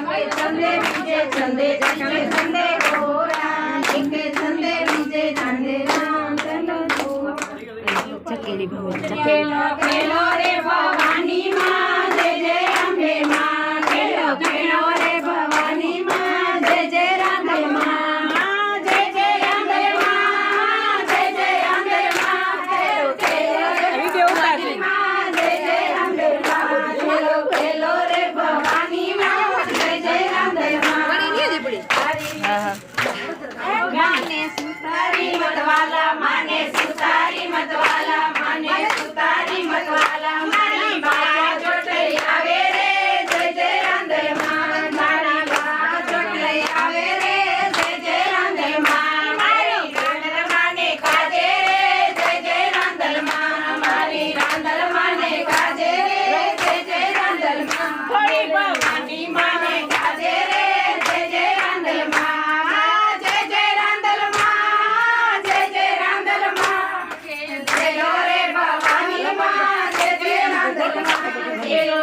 के छंदे बीजे छंदे जके छंदे गोरा के छंदे बीजे छंदे राम चलो चकेली खेलो खेलो रे भवानी माँ जय जय अम्बे माँ खेलो खेलो रे भवानी माँ जय जय राधे माँ जय जय अम्बे माँ जय जय अम्बे माँ खेलो खेलो रे भवानी माँ जय जय अम्बे माँ खेलो खेलो रे भवानी माँ जय जय राधे माँ माने सुतारी मतवाला माने सुतारी मतवाला माने सुतारी मतवाला मारी बा जोटे आवे रे जय जय राधे माँ मारी बा जोटे आवे रे जय जय राधे माँ मारी रांदल माने काजे रे जय जय रांदल माँ मारी रांदल माने काजे रे जय जय रांदल माँ थोड़ी भवानी माने काजे रे जय जय रांदल माँ जय जय रांदल माँ जय जय रांदल माँ खेलो रे भवानी माँ जय जय रांदल माँ खेलो